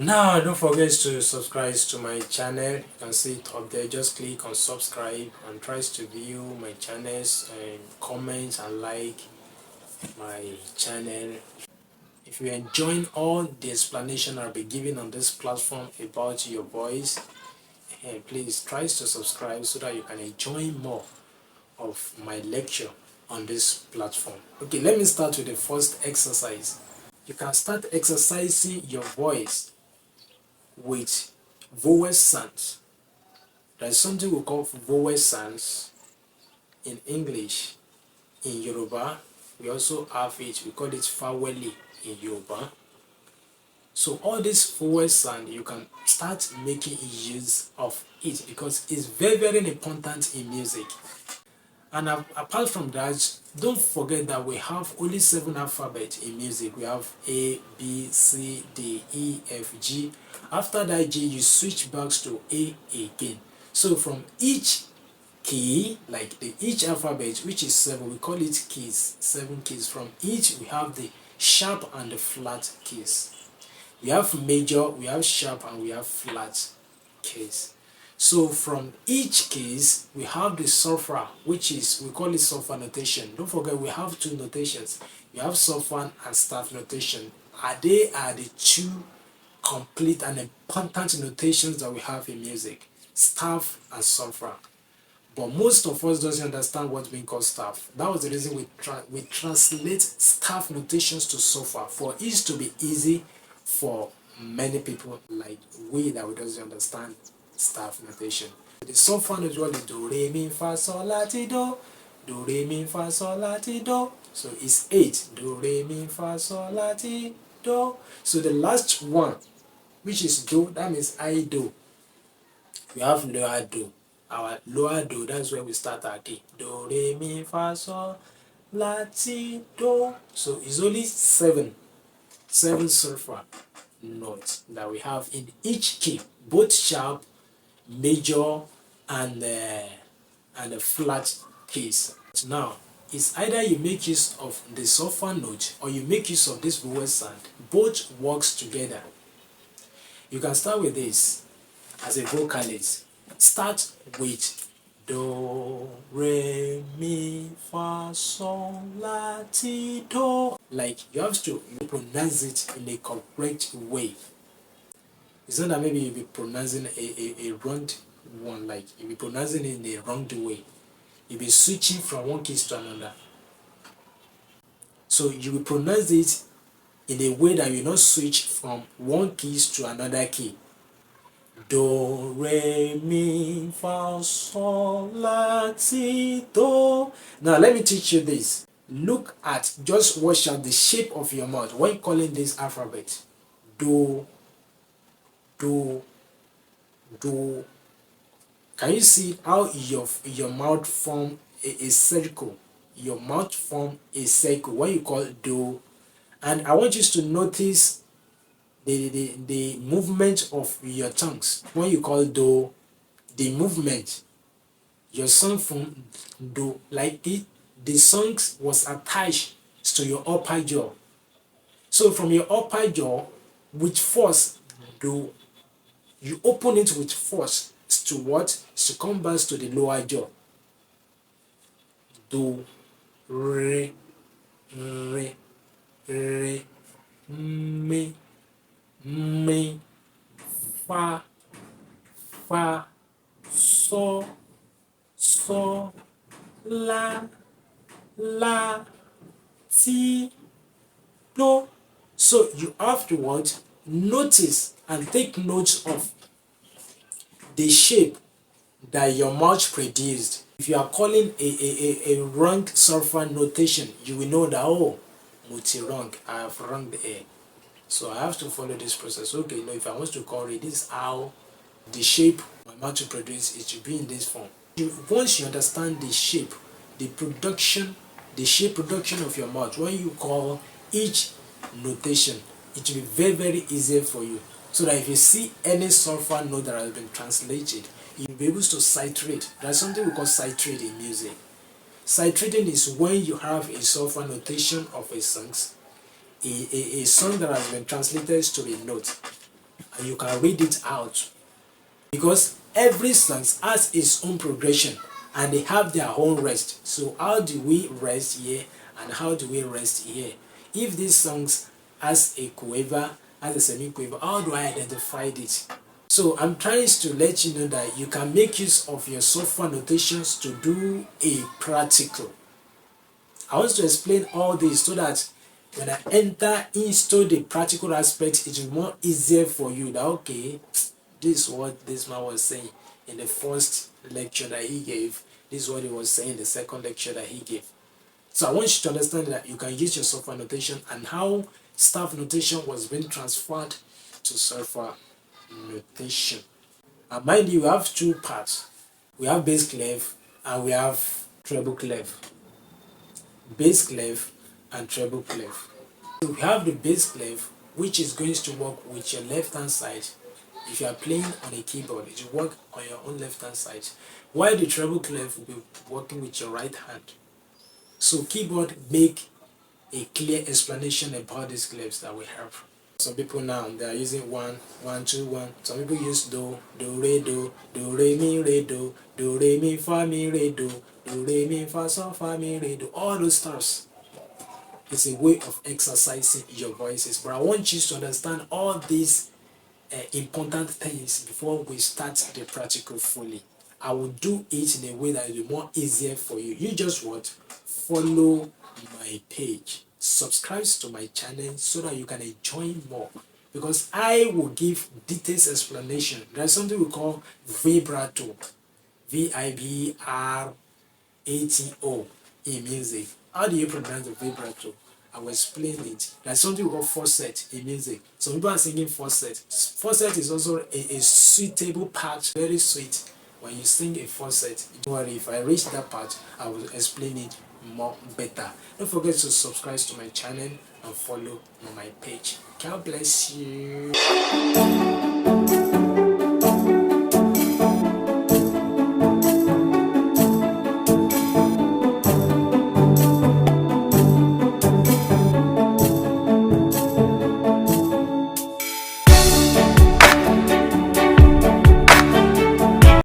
Now don't forget to subscribe to my channel. You can see it up there. Just click on subscribe and try to view my channels and comment and like my channel. If you're enjoying all the explanation I'll be giving on this platform about your voice, please try to subscribe so that you can enjoy more of my lecture on this platform. Okay, let me start with the first exercise. You can start exercising your voice with vowel sounds. There is something we call vowel sounds in English. In Yoruba, we also have it, we call it vowel in Yoruba. So all these vowel sound, you can start making use of it because it's very important in music. And apart from that, don't forget that we have only 7 alphabets in music. We have A, B, C, D, E, F, G. After that G, you switch back to A again. So from each key, like each alphabet, which is 7, we call it keys, 7 keys. From each, we have the sharp and the flat keys. We have major, we have sharp, and we have flat keys. So from each case, we have the sofa, which is, we call it sofa notation. Don't forget, we have 2 notations. We have sofa and staff notation. They are the 2 complete and important notations that we have in music, staff and sofa. But most of us doesn't understand what's being called staff. That was the reason we translate staff notations to sofa for it to be easy for many people like we that we doesn't understand staff notation. The sofa note is do re mi fa sol la ti do re mi fa sol la ti do. So it's 8 do re mi fa sol la ti do. So the last one, which is do, that means I do. We have lower do. Our lower do, that's where we start our key. Do re mi fa sol la ti do. So it's only 7 sulfur notes that we have in each key, both sharp, major, and the flat keys. Now, it's either you make use of the sulfur note or you make use of this vowel sound. Both works together. You can start with this as a vocalist. Start with do, re, mi, fa, sol, la, ti, do. Like you have to pronounce it in a correct way. It's not that maybe you'll be pronouncing a wrong one, like you'll be pronouncing it in a wrong way. You'll be switching from one case to another. So you will pronounce it in a way that you not switch from one key to another key. Do, re, mi, fa, sol, la, ti, do. Now let me teach you this. Look at, just watch out the shape of your mouth when calling this alphabet. Do, do, do. Can you see how your mouth form a circle? Your mouth form a circle when you call do. And I want you to notice the movement of your tongues when you call do. The movement, your song from do, like the songs was attached to your upper jaw. So from your upper jaw, with force, do you open it with force to what? To come back to the lower jaw. Do, re, re, re, mi, mi, fa, fa, so, so, la, la, ti, do. So you have to what? Notice and take note of the shape that your mouth produced. If you are calling a wrong sulfur notation, you will know that, oh, muti wrong, I have wrong the air. So I have to follow this process. Okay, if I want to call it, this is how the shape my mouth will produce, it should be in this form. Once you understand the shape, the shape production of your mouth, when you call each notation, it will be very easy for you. So that if you see any sulfur note that has been translated, you'll be able to citrate. There's something we call citrate in music. Citrating is when you have a sulfur notation of a song that has been translated to a note. and you can read it out, because every song has its own progression and they have their own rest. So how do we rest here and how do we rest here? If these songs has a quiver, has a semi-quiver, how do I identify it? So I'm trying to let you know that you can make use of your software notations to do a practical. I want to explain all this so that when I enter into the practical aspect, it is more easier for you that okay, this is what this man was saying in the first lecture that he gave. This is what he was saying in the second lecture that he gave. So I want you to understand that you can use your software notation and how staff notation was being transferred to software notation. And mind you, we have two parts. We have bass clef and we have treble clef. Bass clef and treble clef. So we have the bass clef, which is going to work with your left hand side. If you are playing on a keyboard, it will work on your own left hand side, while the treble clef will be working with your right hand. So keyboard make a clear explanation about these clefs that we have. Some people now they are using 1, 1, 2, 1. Some people use do, re, do re mi fa mi re do re mi fa so fa mi re do. All those stuffs. It's a way of exercising your voices. But I want you to understand all these important things before we start the practical fully. I will do it in a way that will be more easier for you. You just what? Follow my page. Subscribe to my channel so that you can enjoy more. Because I will give detailed explanation. There's something we call vibrato. VIBRATO in music. How do you pronounce the vibrato? I will explain it. There's something we call falset in music. Some people are singing falset. Falset is also a suitable part, very sweet. When you sing a falset, don't worry, if I reach that part, I will explain it more better. Don't forget to subscribe to my channel and follow my page. God bless you.